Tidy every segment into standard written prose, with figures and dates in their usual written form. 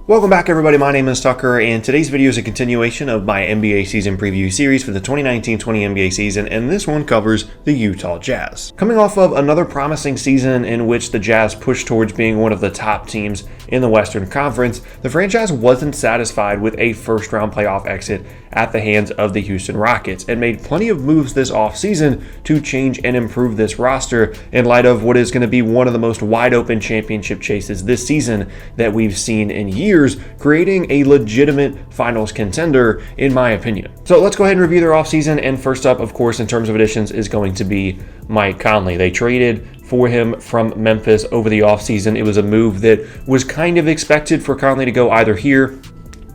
Welcome back, everybody. My name is Tucker, and today's video is a continuation of my NBA season preview series for the 2019-20 NBA season, and this one covers the Utah Jazz. Coming off of another promising season in which the Jazz pushed towards being one of the top teams in the Western Conference, the franchise wasn't satisfied with a first-round playoff exit at the hands of the Houston Rockets and made plenty of moves this offseason to change and improve this roster in light of what is going to be one of the most wide-open championship chases this season that we've seen in years, creating a legitimate finals contender, in my opinion. So let's go ahead and review their offseason, and first up, of course, in terms of additions, is going to be Mike Conley. They traded for him from Memphis over the offseason. It was a move that was kind of expected for Conley to go either here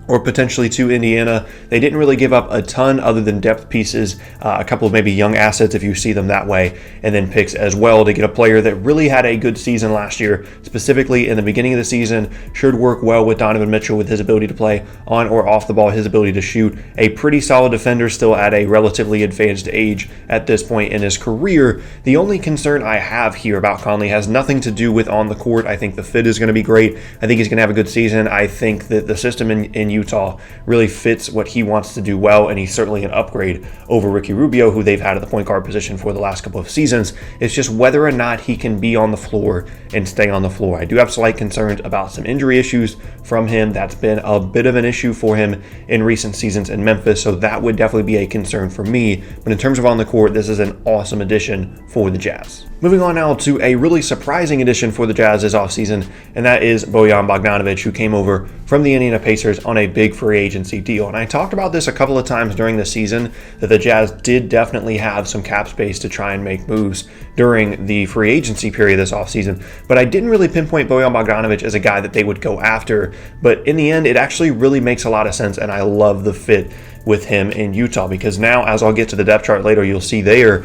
or potentially to Indiana. They didn't really give up a ton other than depth pieces, a couple of maybe young assets if you see them that way, and then picks as well to get a player that really had a good season last year, specifically in the beginning of the season. Should work well with Donovan Mitchell with his ability to play on or off the ball, his ability to shoot. A pretty solid defender still at a relatively advanced age at this point in his career. The only concern I have here about Conley has nothing to do with on the court. I think the fit is going to be great. I think he's going to have a good season. I think that the system in Utah really fits what he wants to do well, and he's certainly an upgrade over Ricky Rubio, who they've had at the point guard position for the last couple of seasons. It's just whether or not he can be on the floor and stay on the floor. I do have slight concerns about some injury issues from him. That's been a bit of an issue for him in recent seasons in Memphis, so that would definitely be a concern for me. But in terms of on the court, this is an awesome addition for the Jazz. Moving on now to a really surprising addition for the Jazz this offseason, and that is Bojan Bogdanovic, who came over from the Indiana Pacers on a big free agency deal. And I talked about this a couple of times during the season, that the Jazz did definitely have some cap space to try and make moves during the free agency period this offseason. But I didn't really pinpoint Bojan Bogdanovic as a guy that they would go after. But in the end, it actually really makes a lot of sense, and I love the fit with him in Utah, because now, as I'll get to the depth chart later, you'll see there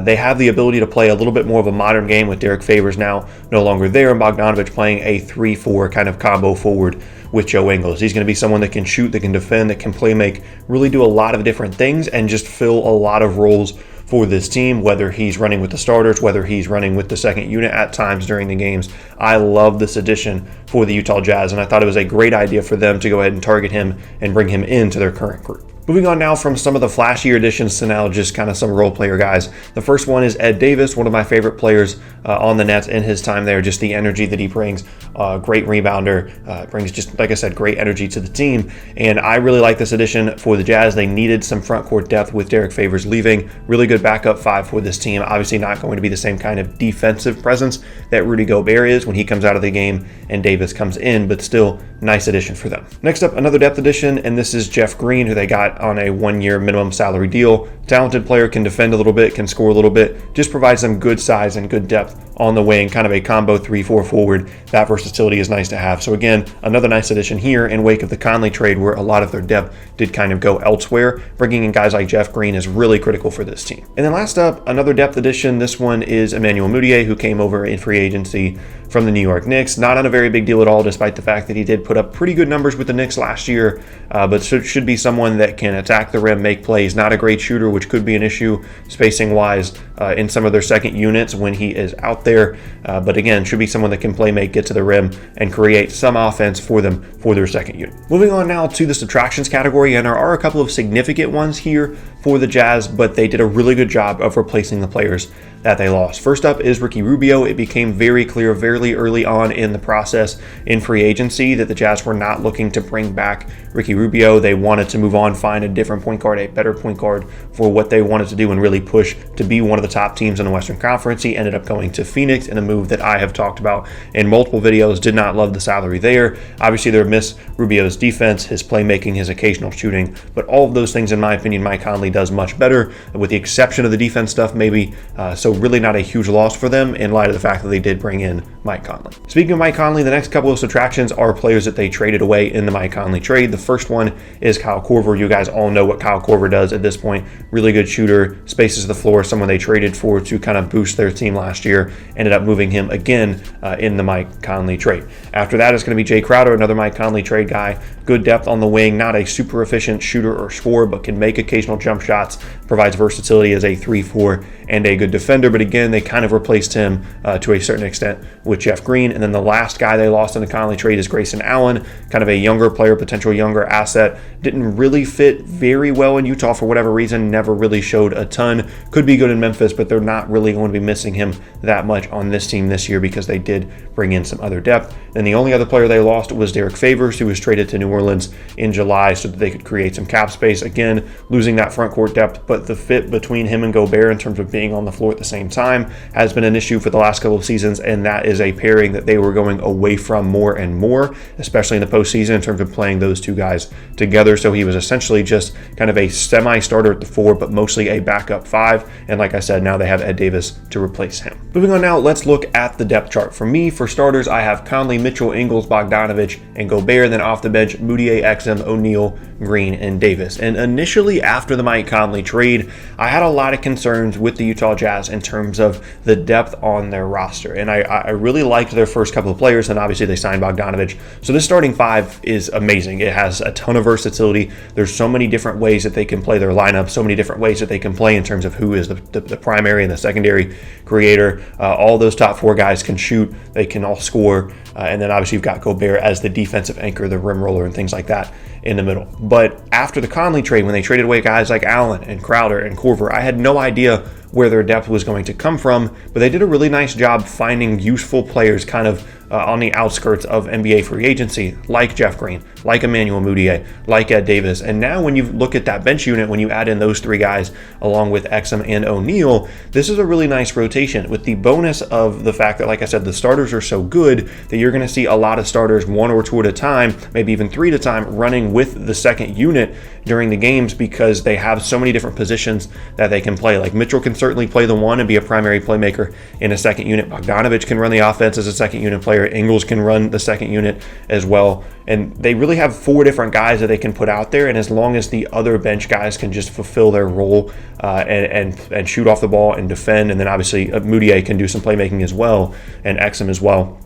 they have the ability to play a little bit more of a modern game with Derek Favors now no longer there, and Bogdanovic playing a 3-4 kind of combo forward with Joe Ingles. He's going to be someone that can shoot, that can defend, that can play make, really do a lot of different things and just fill a lot of roles for this team, whether he's running with the starters, whether he's running with the second unit at times during the games. I love this addition for the Utah Jazz, and I thought it was a great idea for them to go ahead and target him and bring him into their current group. Moving on now from some of the flashier additions to now just kind of some role player guys. The first one is Ed Davis, one of my favorite players on the Nets in his time there. Just the energy that he brings, great rebounder, brings just, like I said, great energy to the team. And I really like this addition for the Jazz. They needed some front court depth with Derek Favors leaving. Really good backup five for this team. Obviously not going to be the same kind of defensive presence that Rudy Gobert is when he comes out of the game and Davis comes in, but still nice addition for them. Next up, another depth addition, and this is Jeff Green, who they got on a one-year minimum salary deal. Talented player, can defend a little bit, can score a little bit, just provides some good size and good depth on the wing, kind of a combo 3-4 forward. That versatility is nice to have. So again, another nice addition here in wake of the Conley trade, where a lot of their depth did kind of go elsewhere. Bringing in guys like Jeff Green is really critical for this team. And then last up, another depth addition. This one is Emmanuel Mudiay, who came over in free agency from the New York Knicks. Not on a very big deal at all, despite the fact that he did put up pretty good numbers with the Knicks last year, but should be someone that can attack the rim, make plays. Not a great shooter, which could be an issue spacing-wise in some of their second units when he is out there. But again, should be someone that can play, make, get to the rim, and create some offense for them for their second unit. Moving on now to the subtractions category, and there are a couple of significant ones here for the Jazz, but they did a really good job of replacing the players that they lost. First up is Ricky Rubio. It became very clear very early on in the process in free agency that the Jazz were not looking to bring back Ricky Rubio. They wanted to move on, find a different point guard, a better point guard for what they wanted to do and really push to be one of the top teams in the Western Conference. He ended up going to Phoenix in a move that I have talked about in multiple videos. Did not love the salary there. Obviously, they miss Rubio's defense, his playmaking, his occasional shooting, but all of those things, in my opinion, Mike Conley does much better, with the exception of the defense stuff maybe. So really not a huge loss for them in light of the fact that they did bring in Mike Conley. Speaking of Mike Conley, the next couple of subtractions are players that they traded away in the Mike Conley trade. The first one is Kyle Korver. You guys all know what Kyle Korver does at this point. Really good shooter, spaces the floor, someone they traded for to kind of boost their team last year. Ended up moving him again in the Mike Conley trade. After that is going to be Jay Crowder, another Mike Conley trade guy. Good depth on the wing, not a super efficient shooter or scorer, but can make occasional jump shots, provides versatility as a 3-4 and a good defender. defender, but again, they kind of replaced him to a certain extent with Jeff Green. And then the last guy they lost in the Conley trade is Grayson Allen, kind of a younger player, potential younger asset. Didn't really fit very well in Utah for whatever reason, never really showed a ton. Could be good in Memphis, but they're not really going to be missing him that much on this team this year because they did bring in some other depth. And the only other player they lost was Derek Favors, who was traded to New Orleans in July so that they could create some cap space. Again, losing that front court depth, but the fit between him and Gobert in terms of being on the floor at the same time has been an issue for the last couple of seasons, and that is a pairing that they were going away from more and more, especially in the postseason in terms of playing those two guys together. So he was essentially just kind of a semi-starter at the 4, but mostly a backup 5. And like I said, now they have Ed Davis to replace him. Moving on now, let's look at the depth chart. For me, for starters, I have Conley, Mitchell, Ingles, Bogdanovic, and Gobert. Then off the bench, Mudiay, Exum, O'Neal, Green, and Davis. And initially after the Mike Conley trade, I had a lot of concerns with the Utah Jazz in terms of the depth on their roster. And I really liked their first couple of players, and obviously they signed Bogdanovic. So this starting 5 is amazing. It has a ton of versatility. There's so many different ways that they can play their lineup, so many different ways that they can play in terms of who is the primary and the secondary creator. All those top 4 guys can shoot. They can all score. And then obviously you've got Gobert as the defensive anchor, the rim roller, and things like that in the middle. But after the Conley trade, when they traded away guys like Allen and Crowder and Korver, I had no idea where their depth was going to come from, but they did a really nice job finding useful players kind of on the outskirts of NBA free agency, like Jeff Green, like Emmanuel Mudiay, like Ed Davis. And now when you look at that bench unit, when you add in those 3 guys along with Exum and O'Neal, this is a really nice rotation with the bonus of the fact that, like I said, the starters are so good that you're going to see a lot of starters 1 or 2 at a time, maybe even 3 at a time, running with the second unit during the games because they have so many different positions that they can play. Like Mitchell can certainly play the 1 and be a primary playmaker in a second unit. Bogdanovic can run the offense as a second unit player. Ingles can run the second unit as well. And they really have 4 different guys that they can put out there. And as long as the other bench guys can just fulfill their role and shoot off the ball and defend, and then obviously Mudiay can do some playmaking as well, and Exum as well,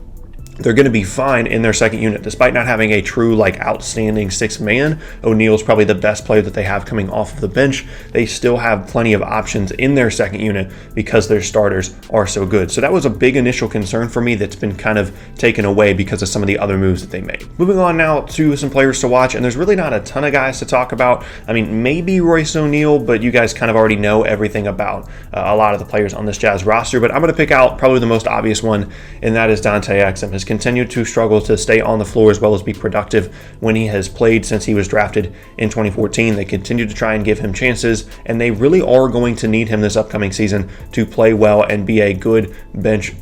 they're going to be fine in their second unit. Despite not having a true, outstanding 6th man, O'Neal's probably the best player that they have coming off of the bench. They still have plenty of options in their second unit because their starters are so good. So that was a big initial concern for me that's been kind of taken away because of some of the other moves that they made. Moving on now to some players to watch, and there's really not a ton of guys to talk about. I mean, maybe Royce O'Neal, but you guys kind of already know everything about a lot of the players on this Jazz roster. But I'm going to pick out probably the most obvious one, and that is Dante Exum. His continued to struggle to stay on the floor as well as be productive when he has played since he was drafted in 2014. They continue to try and give him chances, and they really are going to need him this upcoming season to play well and be a good bench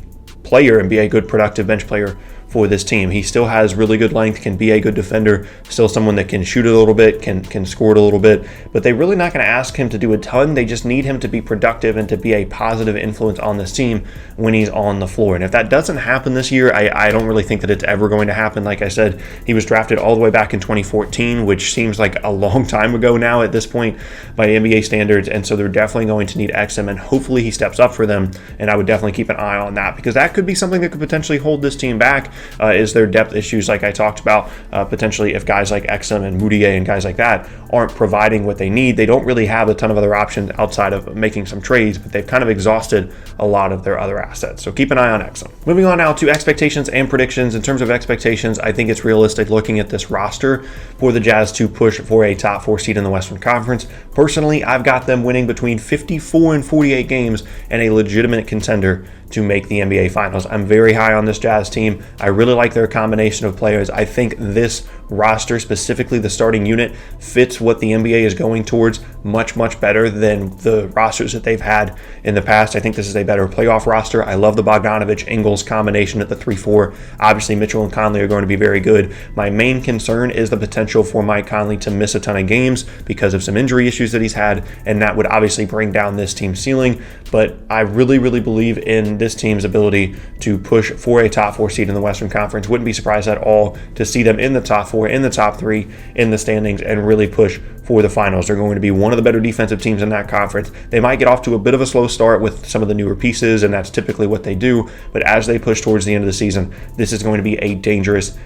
player and be a good productive bench player for this team. He still has really good length, can be a good defender, still someone that can shoot it a little bit, can score it a little bit, but they're really not going to ask him to do a ton. They just need him to be productive and to be a positive influence on this team when he's on the floor. And if that doesn't happen this year, I don't really think that it's ever going to happen. Like I said, he was drafted all the way back in 2014, which seems like a long time ago now at this point by NBA standards, and so they're definitely going to need Exum, and hopefully he steps up for them, and I would definitely keep an eye on that because that could be something that could potentially hold this team back. Is their depth issues, like I talked about, potentially if guys like Exum and Mudiay and guys like that aren't providing what they need. They don't really have a ton of other options outside of making some trades, but they've kind of exhausted a lot of their other assets. So keep an eye on Exum. Moving on now to expectations and predictions. In terms of expectations, I think it's realistic looking at this roster for the Jazz to push for a top 4 seed in the Western Conference. Personally, I've got them winning between 54 and 48 games and a legitimate contender to make the NBA Finals. I'm very high on this Jazz team. I really like their combination of players. I think this roster, specifically the starting unit, fits what the NBA is going towards much, much better than the rosters that they've had in the past. I think this is a better playoff roster. I love the Bogdanovic-Ingles combination at the 3-4. Obviously, Mitchell and Conley are going to be very good. My main concern is the potential for Mike Conley to miss a ton of games because of some injury issues that he's had, and that would obviously bring down this team's ceiling. But I really, really believe in this team's ability to push for a top 4 seed in the Western Conference. Wouldn't be surprised at all to see them in the top 4, in the top 3 in the standings, and really push for the finals. They're going to be one of the better defensive teams in that conference. They might get off to a bit of a slow start with some of the newer pieces, and that's typically what they do. But as they push towards the end of the season, this is going to be a dangerous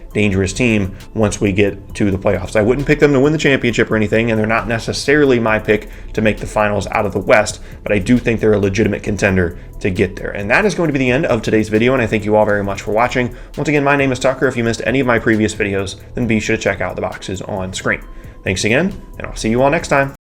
team once we get to the playoffs. I wouldn't pick them to win the championship or anything, and they're not necessarily my pick to make the finals out of the West, but I do think they're a legitimate contender to get there. And that is going to be the end of today's video, and I thank you all very much for watching. Once again, my name is Tucker. If you missed any of my previous videos, then be sure to check out the boxes on screen. Thanks again, and I'll see you all next time.